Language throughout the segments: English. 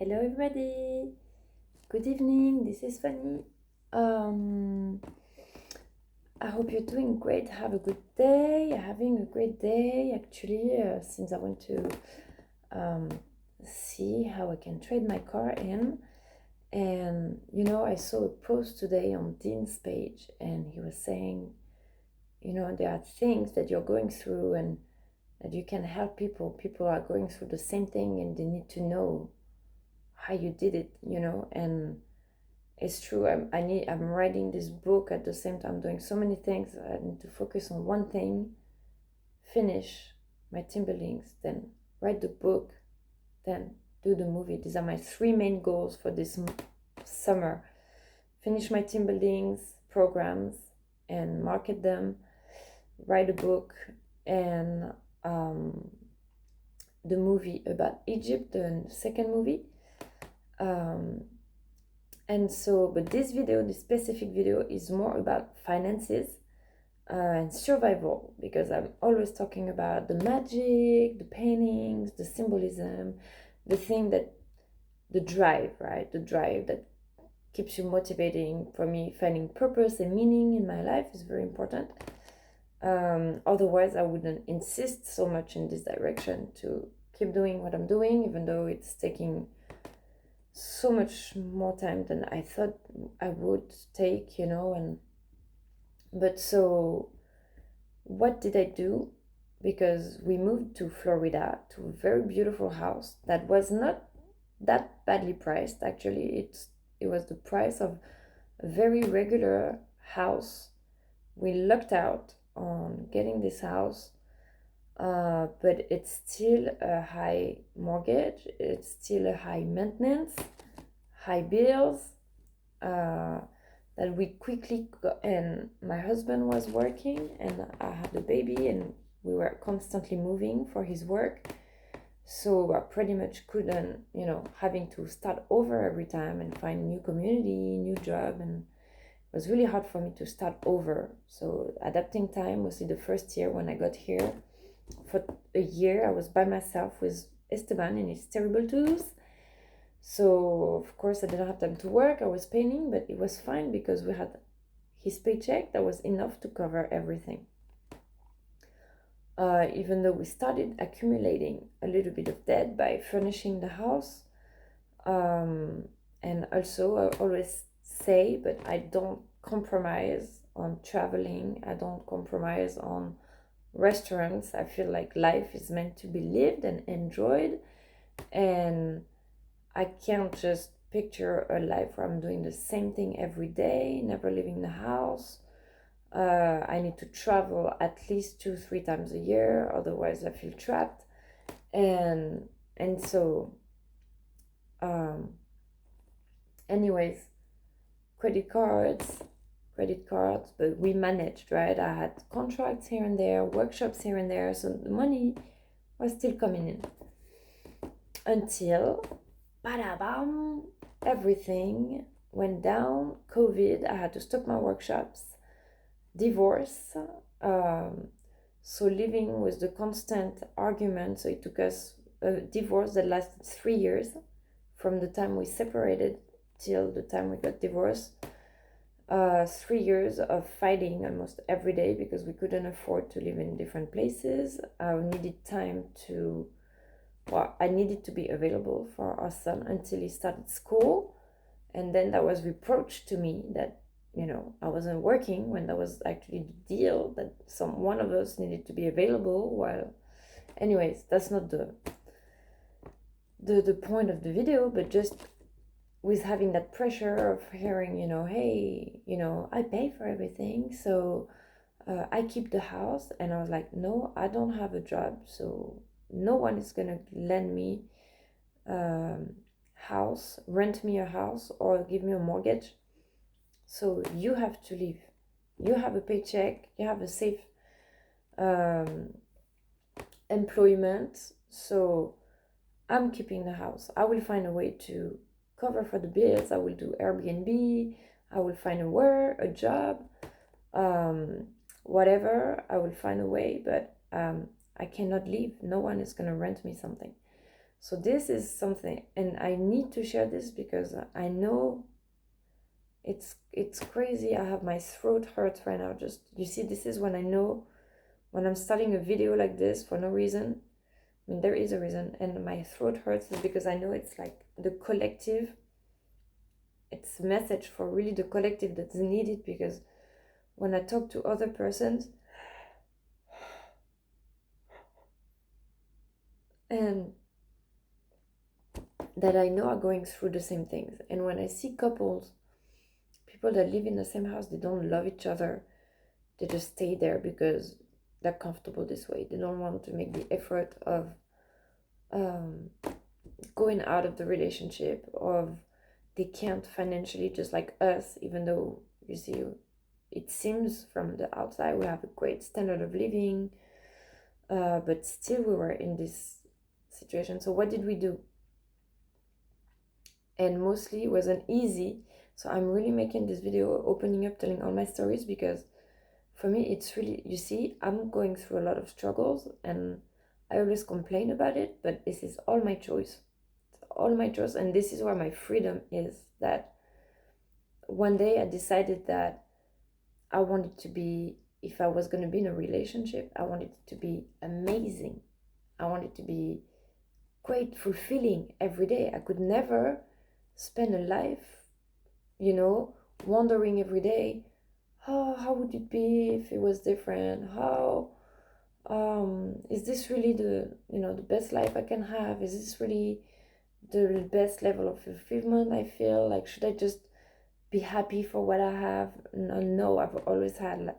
Hello, everybody. Good evening. This is Fanny. Um, I hope you're doing great. Have a good day. Having a great day. Actually, since I want to um, see how I can trade my car in, and I saw a post today on Dean's page, and he was saying, there are things that you're going through, and that you can help people. People are going through the same thing, and they need to know how you did it. And it's true. I'm writing this book at the same time, doing so many things. I need to focus on one thing, finish my Timberlings, then write the book, then do the movie. These are my three main goals for this summer. Finish my Timberlings programs and market them, write a book, and the movie about Egypt, the second movie. And so, but this specific video is more about finances and survival, because I'm always talking about the magic, the paintings, the symbolism, the thing that, the drive, right? The drive that keeps you motivating. For me, finding purpose and meaning in my life is very important. Otherwise, I wouldn't insist so much in this direction to keep doing what I'm doing, even though it's taking so much more time than I thought I would take, but so what did I do? Because we moved to Florida, to a very beautiful house that was not that badly priced. Actually, it was the price of a very regular house. We lucked out on getting this house, but it's still a high mortgage, it's still a high maintenance, high bills, that we quickly got. And my husband was working, and I had a baby, and we were constantly moving for his work. So I pretty much couldn't, having to start over every time and find new community, new job, and it was really hard for me to start over. So adapting time, mostly the first year when I got here. For a year, I was by myself with Esteban and his terrible tooth. So of course I didn't have time to work. I was painting, but it was fine because we had his paycheck that was enough to cover everything. Even though we started accumulating a little bit of debt by furnishing the house. And also I always say, but I don't compromise on traveling. I don't compromise on restaurants. I feel like life is meant to be lived and enjoyed. And I can't just picture a life where I'm doing the same thing every day, never leaving the house. I need to travel at least 2-3 times a year, otherwise I feel trapped. And so, anyways, credit cards, but we managed, right? I had contracts here and there, workshops here and there, so the money was still coming in until bam, everything went down. COVID, I had to stop my workshops, divorce, so living with the constant argument. So it took us a divorce that lasted 3 years, from the time we separated till the time we got divorced. 3 years of fighting almost every day because we couldn't afford to live in different places. I needed time to, I needed to be available for our son until he started school. And then that was reproached to me that, I wasn't working, when that was actually the deal, that one of us needed to be available. While, anyways, that's not the point of the video, but just with having that pressure of hearing, hey, I pay for everything, so I keep the house. And I was like, no, I don't have a job, so no one is gonna lend me house, rent me a house, or give me a mortgage. So you have to leave. You have a paycheck, you have a safe employment, so I'm keeping the house. I will find a way to cover for the bills. I will do Airbnb, I will find a job, whatever. I will find a way, but I cannot leave. No one is gonna rent me something. So this is something, and I need to share this because I know it's crazy. I have my throat hurts right now. Just, you see, this is when I know when I'm starting a video like this for no reason. I mean, there is a reason, and my throat hurts is because I know it's like the collective. It's a message for really the collective that's needed, because when I talk to other persons and that I know are going through the same things, and when I see couples, people that live in the same house, they don't love each other, they just stay there because they're comfortable this way. They don't want to make the effort of um, going out of the relationship, of they can't financially, just like us, even though you see it seems from the outside we have a great standard of living, but still we were in this situation. So what did we do? And mostly it wasn't easy. So I'm really making this video opening up, telling all my stories, because for me it's really, you see, I'm going through a lot of struggles and I always complain about it, but this is all my choice. It's all my choice, and this is where my freedom is. That one day I decided that I wanted to be, if I was going to be in a relationship, I wanted it to be amazing. I wanted to be great, fulfilling every day. I could never spend a life, wondering every day, oh, how would it be if it was different? How is this really the best life I can have? Is this really the best level of fulfillment I feel? Like, should I just be happy for what I have? No, I've always had like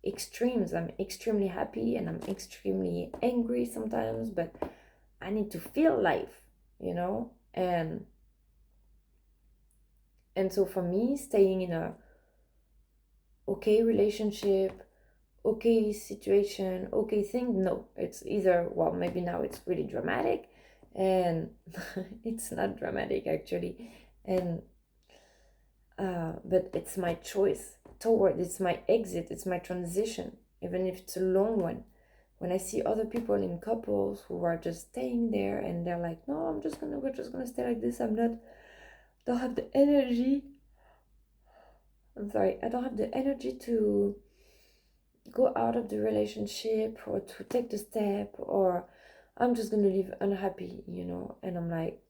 extremes. I'm extremely happy and I'm extremely angry sometimes, but I need to feel life, you know? And so for me, staying in a okay relationship, okay situation, okay thing, no, it's either, well, maybe now it's really dramatic, and it's not dramatic actually, and but it's my choice toward, it's my exit, it's my transition, even if it's a long one. When I see other people in couples who are just staying there and they're like, no, we're just gonna stay like this, don't have the energy, I don't have the energy to go out of the relationship or to take the step, or I'm just gonna live unhappy, and I'm like,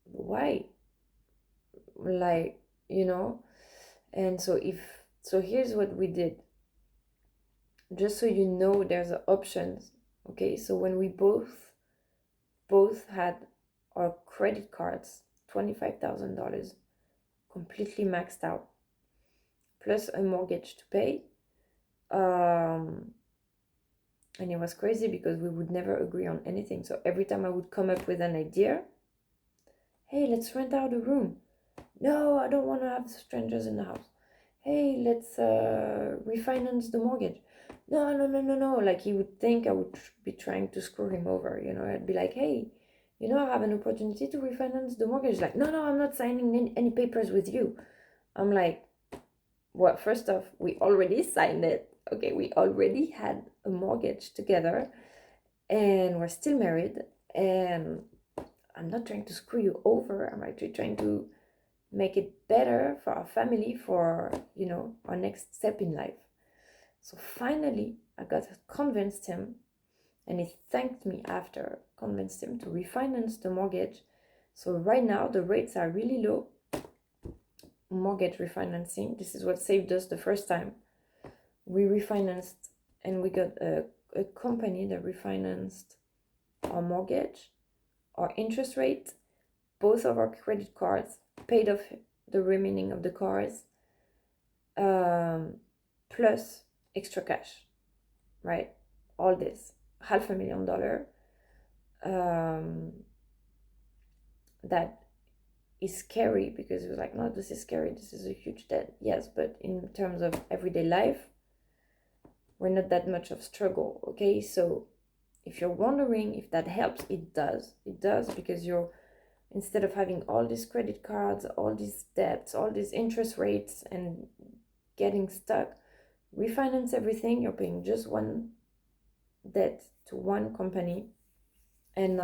why? Like, and so here's what we did, just so you know, there's options. Okay, so when we both had our credit cards, $25,000 completely maxed out, plus a mortgage to pay, um and it was crazy because we would never agree on anything. So every time I would come up with an idea, hey, let's rent out a room. No, I don't want to have strangers in the house. Hey, let's refinance the mortgage. No, no, no, no, no. Like, he would think I would be trying to screw him over. I'd be like, hey, I have an opportunity to refinance the mortgage. Like, no, no, I'm not signing any papers with you. I'm like, well, first off, we already signed it. Okay, we already had a mortgage together and we're still married. And I'm not trying to screw you over. I'm actually trying to make it better for our family, for, our next step in life. So finally, I got convinced him, and he thanked me after, convinced him to refinance the mortgage. So right now, the rates are really low. Mortgage refinancing, this is what saved us the first time. We refinanced and we got a company that refinanced our mortgage, our interest rate, both of our credit cards, paid off the remaining of the cars, plus extra cash, right? All this, $500,000, that is scary, because it was like, no, this is scary, this is a huge debt, yes, but in terms of everyday life, we're not that much of struggle. Okay, so if you're wondering if that helps, it does, because instead of having all these credit cards, all these debts, all these interest rates, and getting stuck, refinance everything. You're paying just one debt to one company, and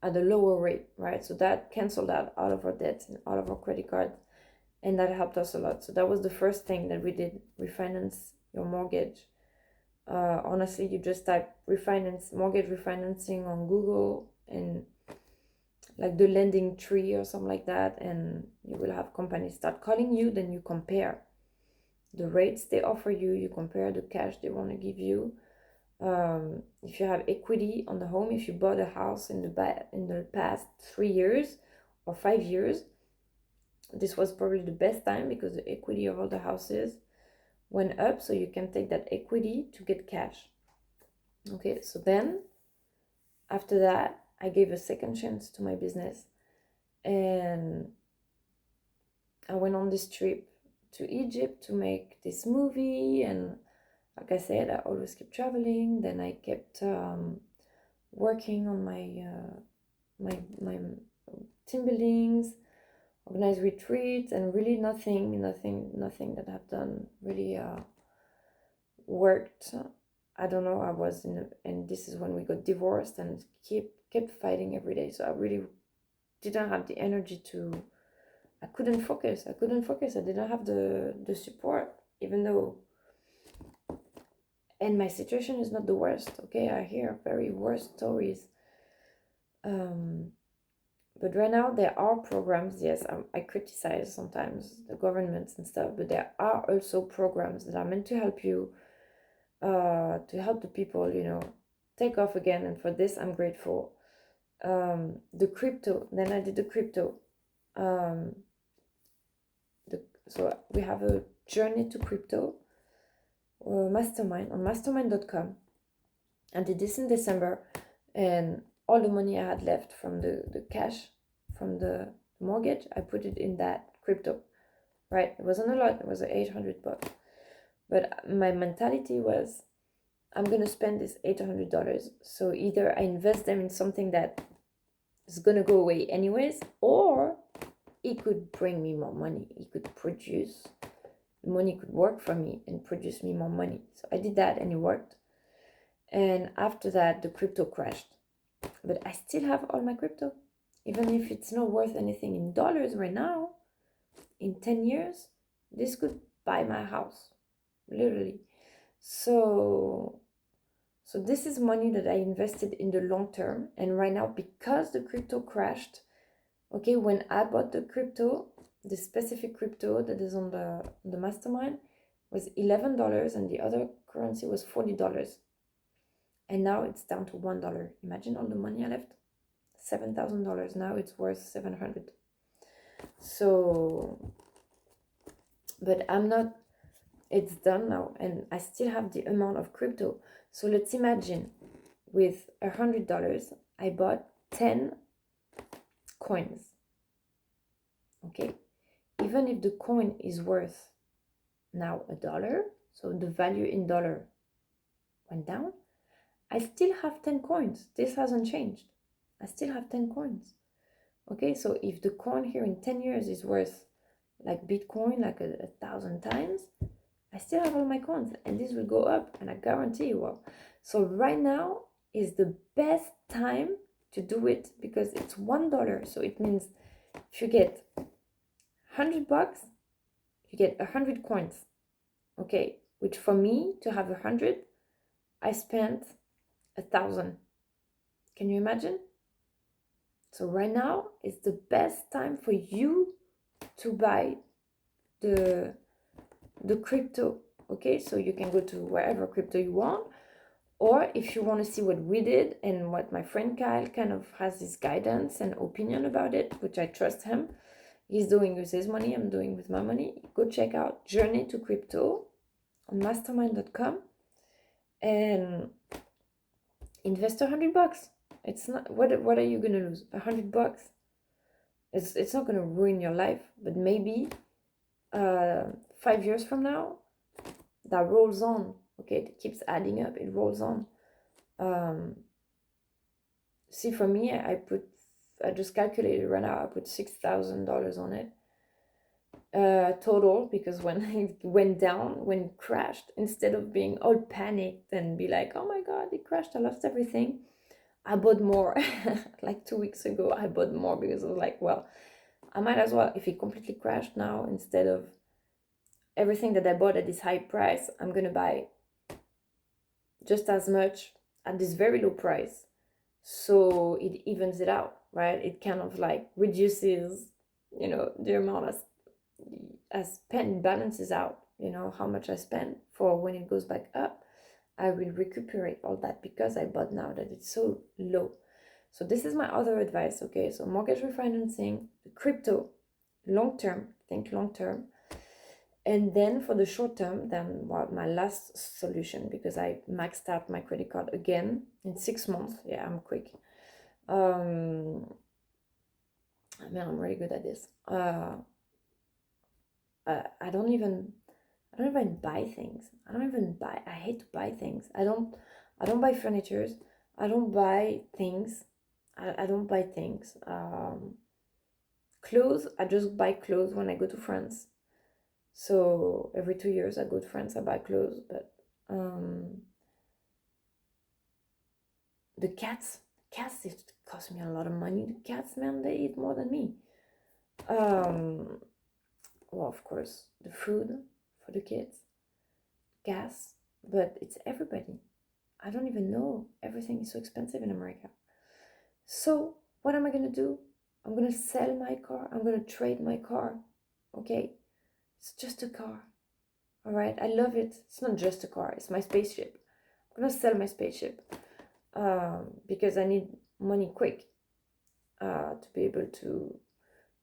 at a lower rate, right? So that canceled out all of our debts and all of our credit cards, and that helped us a lot. So that was the first thing that we did: refinance your mortgage. Honestly, you just type mortgage refinancing on Google, and like the lending tree or something like that, and you will have companies start calling you. Then you compare the rates they offer you, you compare the cash they want to give you. If you have equity on the home, if you bought a house in the past 3 years or 5 years, this was probably the best time because the equity of all the houses went up, so you can take that equity to get cash. Okay, so then after that, I gave a second chance to my business, and I went on this trip to Egypt to make this movie. And like I said, I always kept traveling. Then I kept working on my team buildings, organize retreats, and really nothing that I've done really worked. I don't know. I was and this is when we got divorced, and kept fighting every day. So I really didn't have the energy to. I couldn't focus. I didn't have the support, even though. And my situation is not the worst. Okay, I hear very worst stories. But right now there are programs. Yes, I criticize sometimes the governments and stuff, but there are also programs that are meant to help you, to help the people, take off again. And for this, I'm grateful. The crypto. Then I did the crypto. So we have a journey to crypto mastermind on mastermind.com. I did this in December, and all the money I had left from the cash from the mortgage, I put it in that crypto, right? It wasn't a lot, it was $800. But my mentality was, I'm going to spend this $800. So either I invest them in something that is going to go away anyways, or it could bring me more money. It could produce, the money could work for me and produce me more money. So I did that, and it worked. And after that, the crypto crashed. But I still have all my crypto. Even if it's not worth anything in dollars right now, in 10 years, this could buy my house, literally. So this is money that I invested in the long term. And right now, because the crypto crashed, okay, when I bought the crypto, the specific crypto that is on the mastermind was $11, and the other currency was $40. And now it's down to $1. Imagine all the money I left. $7,000. Now it's worth $700. So, but I'm not, it's done now, and I still have the amount of crypto. So let's imagine with $100, I bought 10 coins. Okay, even if the coin is worth now $1, so the value in dollar went down, I still have 10 coins. This hasn't changed. I still have 10 coins. Okay, so if the coin here in 10 years is worth like Bitcoin, like 1,000 times, I still have all my coins, and this will go up, and I guarantee you will. So right now is the best time to do it because it's $1. So it means if you get $100, you get 100 coins. Okay, which for me to have 100, I spent 1,000. Can you imagine? So right now is the best time for you to buy the crypto. Okay, so you can go to wherever crypto you want, or if you want to see what we did and what my friend Kyle kind of has his guidance and opinion about it, which I trust him. He's doing with his money, I'm doing with my money. Go check out Journey to Crypto on mastermind.com and invest $100. It's not, what are you gonna lose? $100. It's not gonna ruin your life, but maybe 5 years from now, that rolls on. Okay, it keeps adding up, it rolls on. See, for me, I just calculated right now, I put $6,000 on it. total, because when it went down, when it crashed, instead of being all panicked and be like, oh my god, it crashed, I lost everything, I bought more. Like 2 weeks ago, I bought more because I was like, well, I might as well, if it completely crashed now, instead of everything that I bought at this high price, I'm gonna buy just as much at this very low price. So it evens it out, right? It kind of like reduces, the amount I spend, balances out, how much I spend, for when it goes back up, I will recuperate all that because I bought now that it's so low. So this is my other advice, okay? So mortgage refinancing, crypto, long term, think long term. And then for the short term, then what my last solution, because I maxed out my credit card again in 6 months. Yeah, I'm quick. I mean, I'm really good at this. I don't even buy things. I hate to buy things. I don't buy furnitures. I don't buy things. I don't buy things. Clothes, I just buy clothes when I go to France. So every 2 years I go to France, I buy clothes. But the cats, it cost me a lot of money. The cats, man, they eat more than me. Well, of course, the food for the kids, gas, but it's everybody. I don't even know. Everything is so expensive in America. So what am I gonna do? I'm gonna sell my car. I'm gonna trade my car. Okay, it's just a car. All right, I love it. It's not just a car. It's my spaceship. I'm gonna sell my spaceship because I need money quick to be able to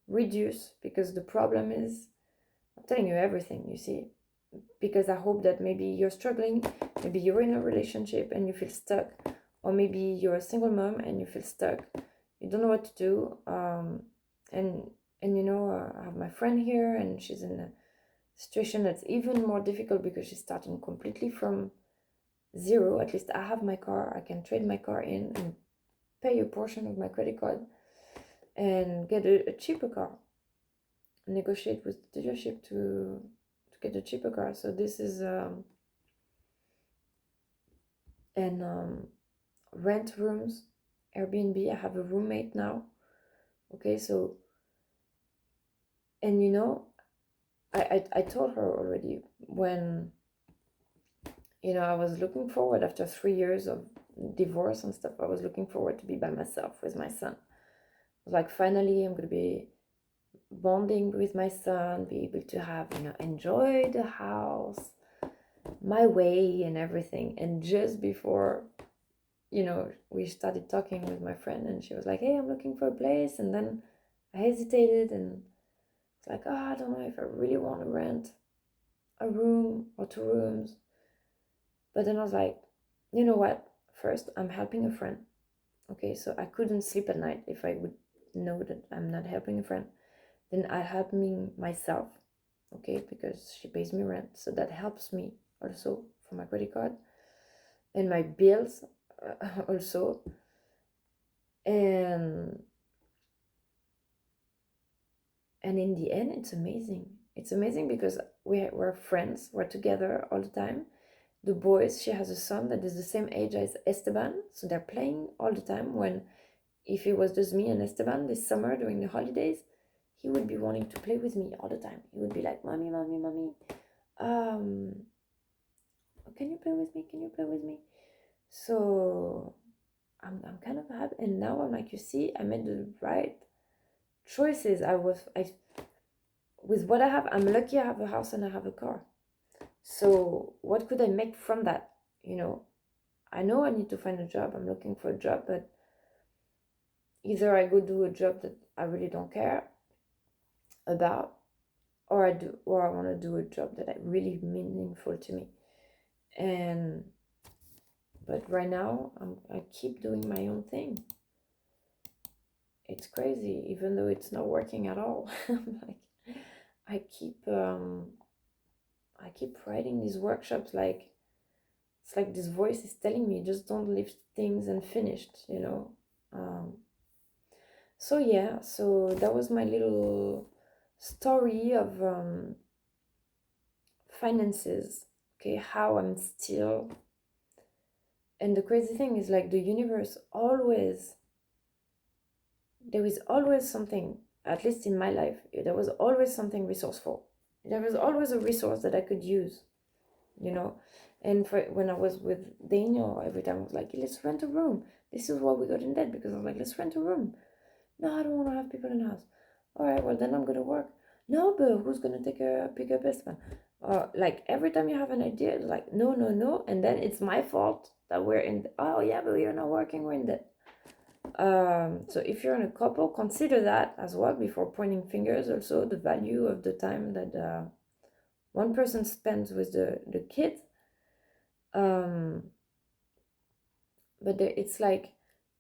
reduce. Because the problem is, I'm telling you everything. You see, because I hope that maybe you're struggling, maybe you're in a relationship and you feel stuck, or maybe you're a single mom and you feel stuck, you don't know what to do. And I have my friend here, and she's in a situation that's even more difficult because she's starting completely from zero. At least I have my car, I can trade my car in and pay a portion of my credit card and get a cheaper car, negotiate with the dealership to get a cheaper car. So this is and rent rooms, Airbnb. I have a roommate now. Okay, so, and I told her already, when I was looking forward, after 3 years of divorce and stuff, I was looking forward to be by myself with my son. I was like, finally I'm gonna be bonding with my son, be able to have, enjoy the house my way and everything. And just before we started talking with my friend, and she was like, hey, I'm looking for a place. And then I hesitated, and it's like, oh, I don't know if I really want to rent a room or 2 rooms. But then I was like, you know what? First, I'm helping a friend. Okay, so I couldn't sleep at night if I would know that I'm not helping a friend. Then I help me myself, okay, because she pays me rent. So that helps me also for my credit card and my bills also. And in the end, it's amazing. It's amazing because we're friends. We're together all the time. The boys, she has a son that is the same age as Esteban, so they're playing all the time. When if it was just me and Esteban this summer during the holidays, he would be wanting to play with me all the time. He would be like, mommy, mommy, mommy, can you play with me? Can you play with me? So I'm kind of happy. And now I'm like, you see, I made the right choices. With what I have, I'm lucky I have a house and I have a car. So what could I make from that? I know I need to find a job. I'm looking for a job, but either I go do a job that I really don't care about, or I want to do a job that is really meaningful to me. But right now, I keep doing my own thing. It's crazy, even though it's not working at all. Like, I keep writing these workshops, like it's like this voice is telling me, just don't leave things unfinished. So yeah, so that was my little story of finances. Okay, how I'm still. And the crazy thing is, like, the universe always, there is always something, at least in my life, there was always something resourceful. There was always a resource that I could use, you know. And for when I was with Daniel, every time I was like, let's rent a room. This is why we got in debt, because I was like, let's rent a room. No, I don't want to have people in the house. All right, well, then I'm going to work. No, but who's going to pick up this one? Like, every time you have an idea, it's like, no, no, no. And then it's my fault that we're in, oh, yeah, but you're not working, we're in debt. So if you're in a couple, consider that as well before pointing fingers. Also, the value of the time that one person spends with the kid. But it's like,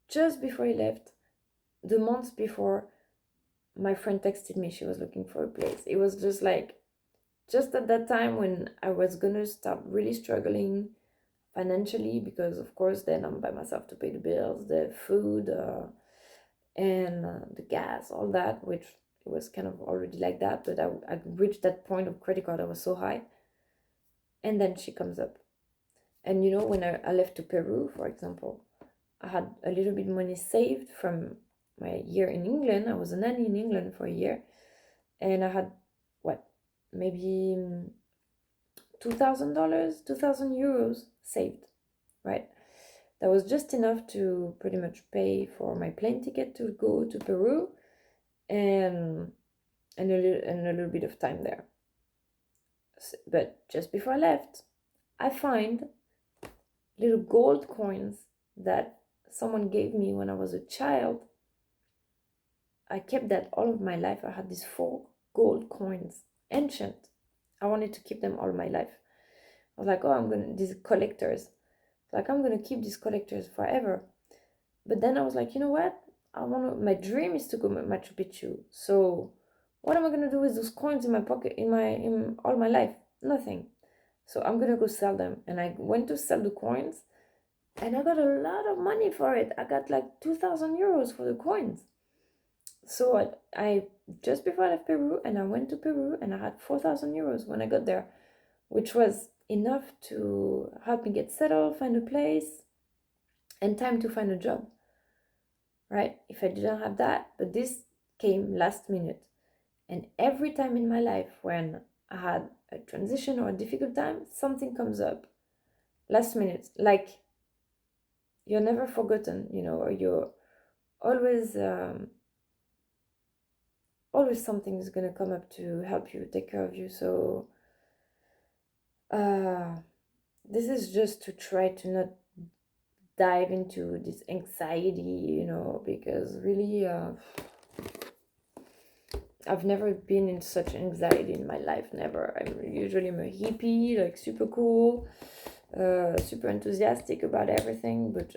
just before he left, the month before, my friend texted me, she was looking for a place. It was just like, just at that time when I was gonna start really struggling financially, because of course then I'm by myself to pay the bills, the food, and the gas, all that, which it was kind of already like that, but I reached that point of credit card that was so high. And then she comes up. And when I left to Peru, for example, I had a little bit money saved from my year in England. I was a nanny in England for a year, and I had, what, maybe $2,000, 2,000 euros saved, right? That was just enough to pretty much pay for my plane ticket to go to Peru, and a little bit of time there. But just before I left, I find little gold coins that someone gave me when I was a child. I kept that all of my life. I had these 4 gold coins, ancient. I wanted to keep them all my life. I was like, oh, these collectors. Like, I'm gonna keep these collectors forever. But then I was like, you know what? My dream is to go to Machu Picchu. So what am I gonna do with those coins in my pocket, in all my life? Nothing. So I'm gonna go sell them. And I went to sell the coins, and I got a lot of money for it. I got like 2,000 euros for the coins. So I just before I left Peru, and I went to Peru, and I had 4,000 euros when I got there, which was enough to help me get settled, find a place, and time to find a job, right? If I didn't have that, but this came last minute. And every time in my life when I had a transition or a difficult time, something comes up last minute. Like, you're never forgotten, or you're always, always something is gonna come up to help you, take care of you. So, this is just to try to not dive into this anxiety, because really, I've never been in such anxiety in my life, never. I'm a hippie, like super cool, super enthusiastic about everything, but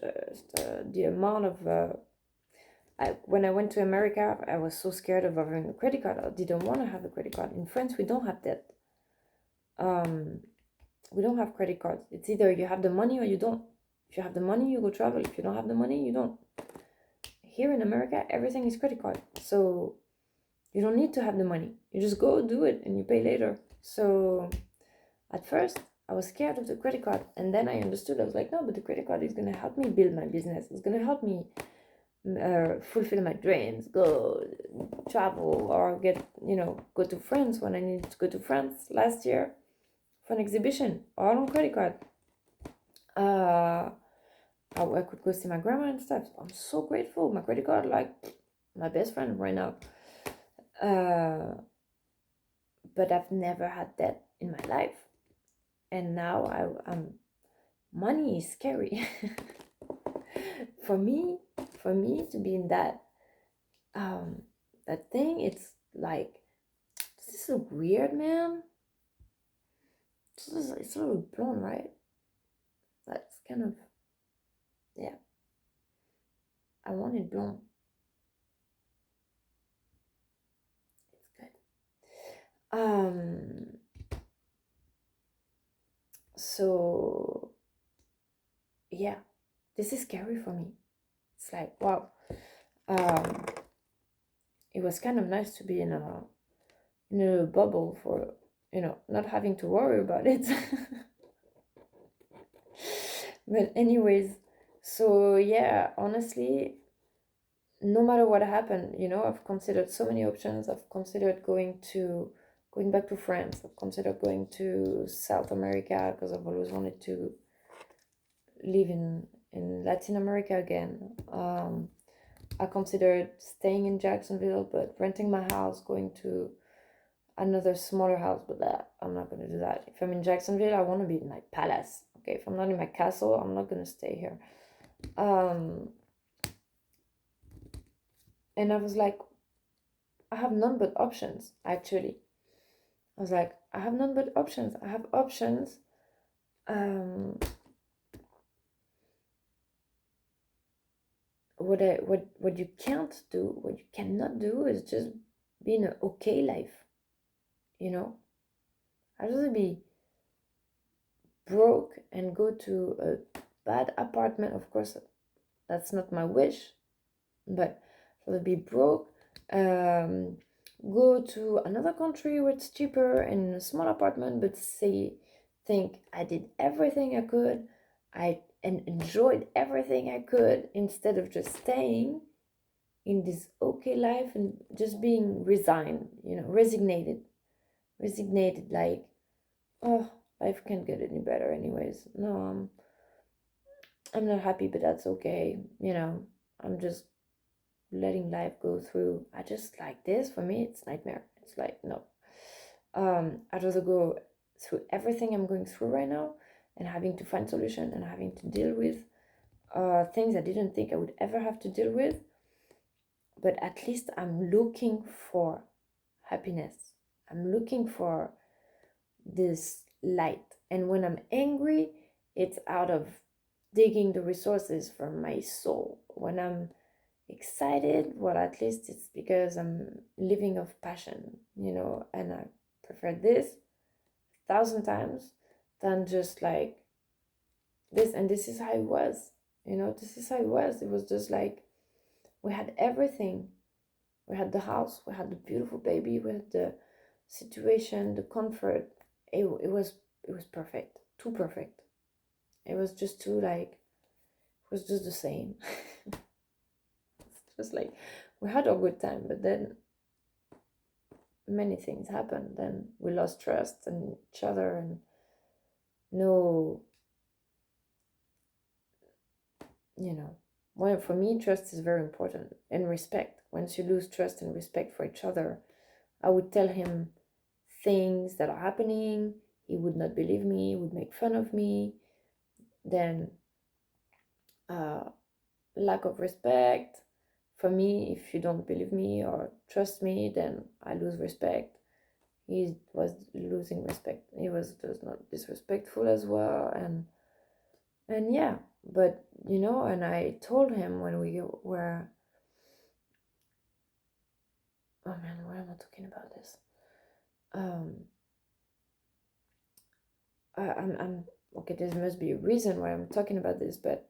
the amount of when I went to America, I was so scared of having a credit card. I didn't want to have a credit card. In France, we don't have that. We don't have credit cards. It's either you have the money or you don't. If you have the money, you go travel. If you don't have the money, you don't. Here in America, everything is credit card. So you don't need to have the money. You just go do it and you pay later. So at first, I was scared of the credit card. And then I understood. I was like, no, but the credit card is going to help me build my business. It's going to help me fulfill my dreams, go travel, or go to France when I needed to go to France last year for an exhibition, all on credit card. I could go see my grandma and stuff. I'm so grateful. My credit card, like my best friend right now. But I've never had that in my life, and now I'm money is scary. for me to be in that that thing, it's like, this is so weird, man. It's a little blonde, right? That's kind of, yeah. I want it blonde. It's good. So yeah, this is scary for me. It's like, wow. It was kind of nice to be in in a bubble for, not having to worry about it. But anyways, so yeah, honestly, no matter what happened, I've considered so many options. I've considered going back to France. I've considered going to South America because I've always wanted to live in Latin America again. I considered staying in Jacksonville, but renting my house, going to another smaller house, but that I'm not gonna do that. If I'm in Jacksonville, I want to be in my palace. Okay, if I'm not in my castle, I'm not gonna stay here. And I was like, I have none but options. Actually, I was like, I have none but options. I have options. Um, what you can't do, what you cannot do, is just be in an okay life. You know, I'd rather be broke and go to a bad apartment. Of course, that's not my wish, but I'd rather be broke, um, go to another country where it's cheaper in a small apartment, but think I did everything I could, and enjoyed everything I could, instead of just staying in this okay life and just being resigned, resignated, like, oh, life can't get any better anyways. No, I'm not happy, but that's okay. I'm just letting life go through. I just like this. For me, it's nightmare. It's like, no. I'd rather go through everything I'm going through right now and having to find solution and having to deal with things I didn't think I would ever have to deal with. But at least I'm looking for happiness. I'm looking for this light. And when I'm angry, it's out of digging the resources from my soul. When I'm excited, well, at least it's because I'm living of passion, and I prefer this 1,000 times than just like this. And this is how it was, this is how it was. It was just like we had everything. We had the house, we had the beautiful baby, we had the situation, the comfort. It was perfect, too perfect. It was just too, like, it was just the same. It's just like we had a good time, but then many things happened. Then we lost trust in each other, and no, well, for me, trust is very important, and respect. Once you lose trust and respect for each other, I would tell him things that are happening. He would not believe me, he would make fun of me. Then uh, lack of respect. For me, if you don't believe me or trust me, then I lose respect. He was losing respect. He was just not disrespectful as well, and yeah. But and I told him when we were. Oh man, why am I talking about this? I'm okay. There must be a reason why I'm talking about this, but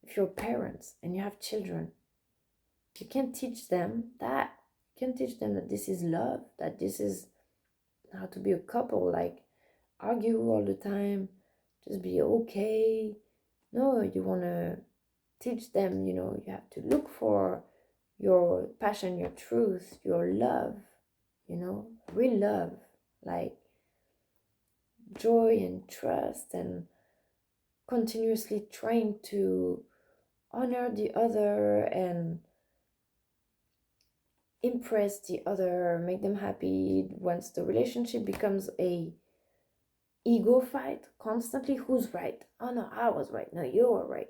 if you're parents and you have children, you can't teach them that. You can't teach them that this is love, that this is how to be a couple, like argue all the time, just be okay. No, you want to teach them, you have to look for your passion, your truth, your love, real love, like joy and trust, and continuously trying to honor the other and impress the other, make them happy. Once the relationship becomes a ego fight constantly, who's right? Oh no, I was right. No, you were right.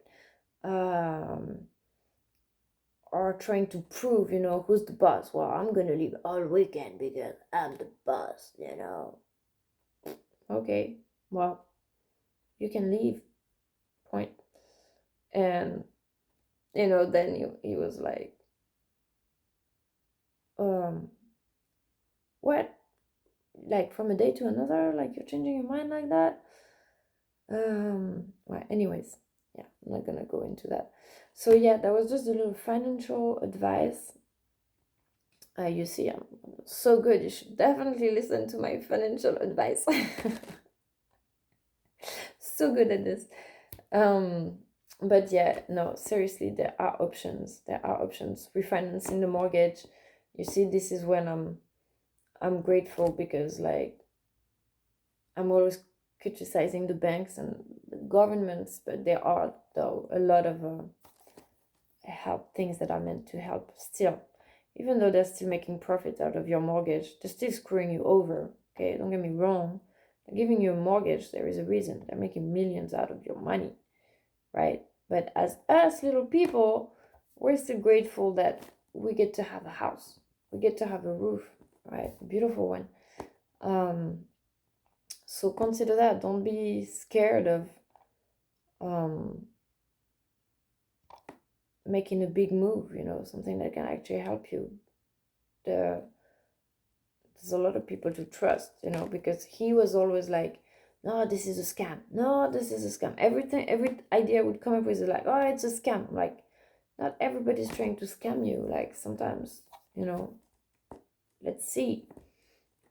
Or trying to prove, who's the boss. Well, I'm gonna leave all weekend because I'm the boss. Okay, well, you can leave. Point. And then he was like, um, what? Like from a day to another, like you're changing your mind like that? Well, anyways, yeah, I'm not gonna go into that. So yeah, that was just a little financial advice. You see, I'm so good. You should definitely listen to my financial advice. So good at this. Um, but yeah, no, seriously, there are options. There are options. Refinancing the mortgage. You see, this is when I'm grateful because like I'm always criticizing the banks and the governments, but there are though a lot of help things that are meant to help still. Even though they're still making profit out of your mortgage, they're still screwing you over. Okay, don't get me wrong. They're giving you a mortgage. There is a reason. They're making millions out of your money, right? But as us little people, we're still grateful that we get to have a house. We get to have a roof, right? A beautiful one. Um, so consider that. Don't be scared of um, making a big move, something that can actually help you. There's a lot of people to trust, because he was always like, no, this is a scam. No, this is a scam. Every idea would come up with like, oh, it's a scam. Like, not everybody's trying to scam you. Like, sometimes, let's see.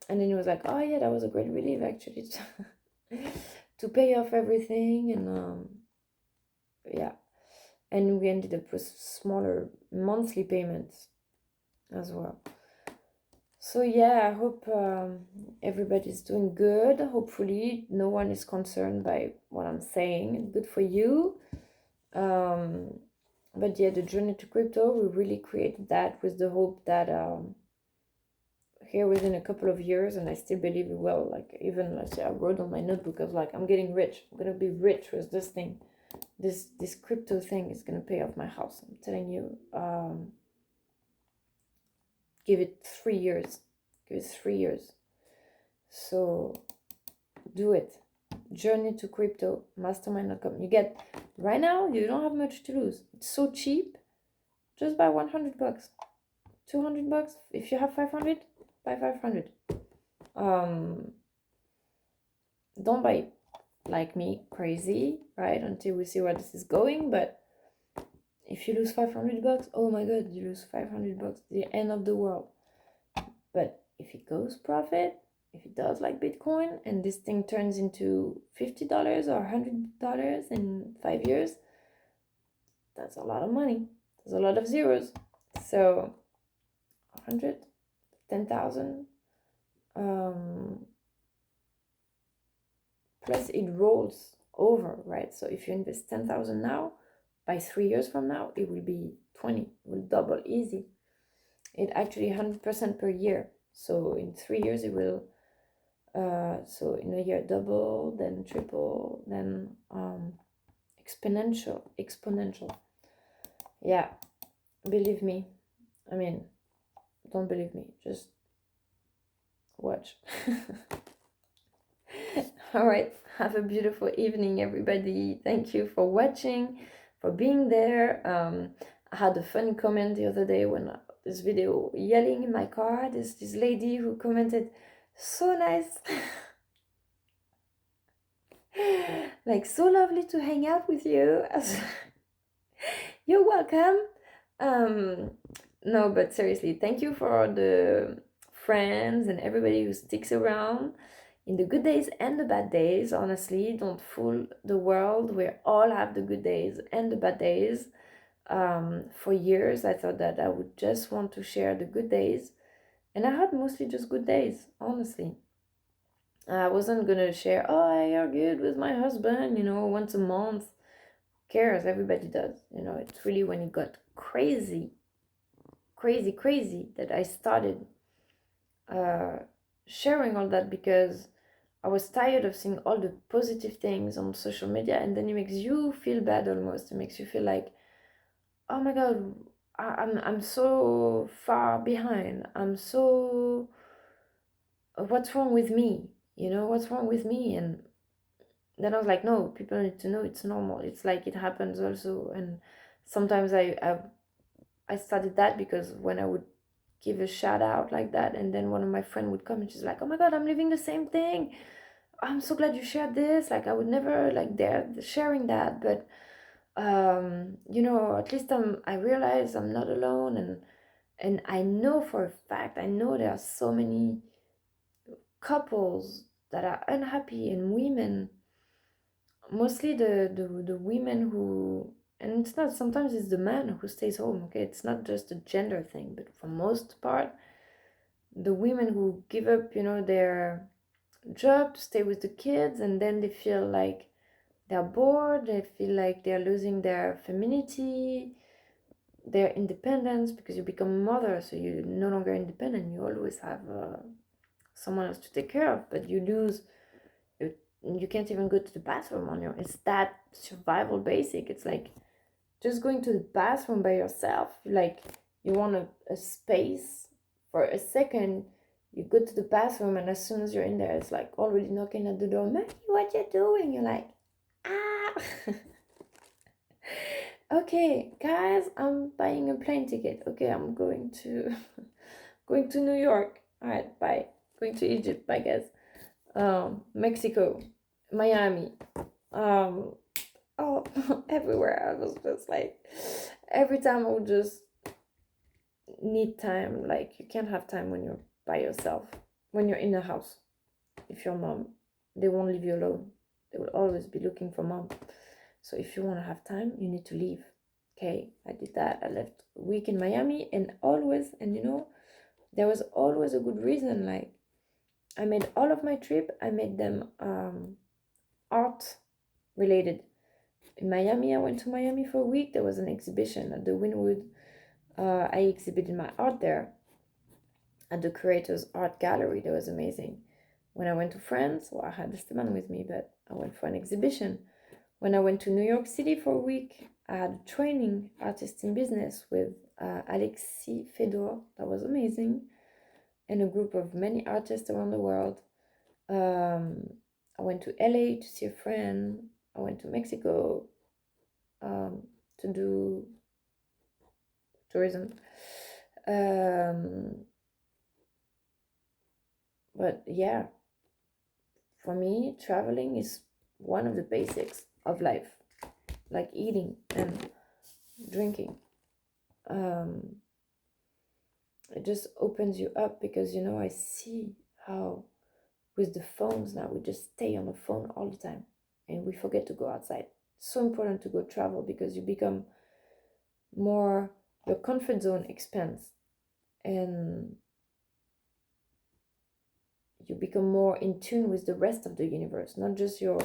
And then he was like, oh, yeah, that was a great relief, actually, to pay off everything. And, yeah. And we ended up with smaller monthly payments as well. So yeah, I hope everybody's doing good. Hopefully no one is concerned by what I'm saying. Good for you. But yeah, the journey to crypto, we really created that with the hope that here within a couple of years, and I still believe we will, like, even let's say I wrote on my notebook of like, I'm getting rich. I'm gonna be rich with this thing. This crypto thing is gonna pay off my house. I'm telling you. Give it 3 years. Give it 3 years. So do it. Journey to crypto, mastermind.com. You get, right now, you don't have much to lose. It's so cheap. Just buy $100, $200. If you have 500, buy 500. Don't buy like me crazy, right? Until we see where this is going. But if you lose $500, oh my god, you lose $500, the end of the world. But if it goes profit, if it does like Bitcoin and this thing turns into $50 or $100 in 5 years, that's a lot of money. There's a lot of zeros. So 100, 10,000, plus it rolls over, right? So if you invest 10,000 now, by 3 years from now, it will be 20, it will double easy. It actually 100% per year. So in 3 years, it will, so in a year, double, then triple, then exponential. Yeah, believe me. I mean, don't believe me, just watch. All right, have a beautiful evening, everybody. Thank you for watching, for being there. I had a funny comment the other day when this video yelling in my car. There's this lady who commented, so nice. Like, so lovely to hang out with you. You're welcome. No, but seriously, thank you for the friends and everybody who sticks around in the good days and the bad days. Honestly, don't fool the world. We all have the good days and the bad days. For years, I thought that I would just want to share the good days, and I had mostly just good days, honestly. I wasn't gonna share, oh, I argued with my husband, once a month. Who cares? Everybody does. It's really when it got crazy that I started sharing all that, because I was tired of seeing all the positive things on social media, and then it makes you feel bad almost. It makes you feel like, oh my god, I'm so far behind. What's wrong with me? What's wrong with me? And then I was like, no, people need to know it's normal. It's like it happens also. And sometimes I started that because when I would give a shout out like that, and then one of my friends would come and she's like, oh my god, I'm living the same thing. I'm so glad you shared this. Like, I would never like dare sharing that, but at least I realize I'm not alone. And And I know for a fact, I know there are so many couples that are unhappy, and women, mostly the women who, and it's not, sometimes it's the man who stays home, okay? It's not just a gender thing, but for most part, the women who give up, their job to stay with the kids, and then they feel like they're bored, they feel like they're losing their femininity, their independence, because you become a mother, so you're no longer independent. You always have someone else to take care of, but you can't even go to the bathroom on your. It's that survival basic. It's like just going to the bathroom by yourself. Like you want a space for a second. You go to the bathroom, and as soon as you're in there, it's like already knocking at the door. Maggie, what you doing? You're like, ah. Okay, guys, I'm buying a plane ticket. Okay, I'm going to going to New York. All right, bye. Going to Egypt, bye, guys. Mexico, Miami, um, oh, everywhere. I was just like, every time I would just need time. Like, you can't have time when you're by yourself. When you're in a house, if you're mom, they won't leave you alone. They will always be looking for mom. So if you want to have time, you need to leave. Okay, I did that. I left a week in Miami, and always, and there was always a good reason. Like, I made all of my trip, I made them art related. In Miami, I went to Miami for a week. There was an exhibition at the Wynwood. I exhibited my art there at the Curator's Art Gallery. That was amazing. When I went to France, well, I had Esteban with me, but I went for an exhibition. When I went to New York City for a week, I had a training, Artist in Business, with Alexis Fedor. That was amazing. And a group of many artists around the world. I went to LA to see a friend. I went to Mexico to do tourism. But yeah, for me, traveling is one of the basics of life, like eating and drinking. It just opens you up, because I see how with the phones now we just stay on the phone all the time, and we forget to go outside. It's so important to go travel, because you become more, your comfort zone expands, and you become more in tune with the rest of the universe, not just your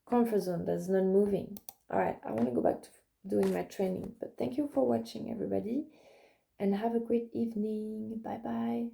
comfort zone that's not moving. All right, I want to go back to doing my training, but thank you for watching, everybody, and have a great evening. Bye bye.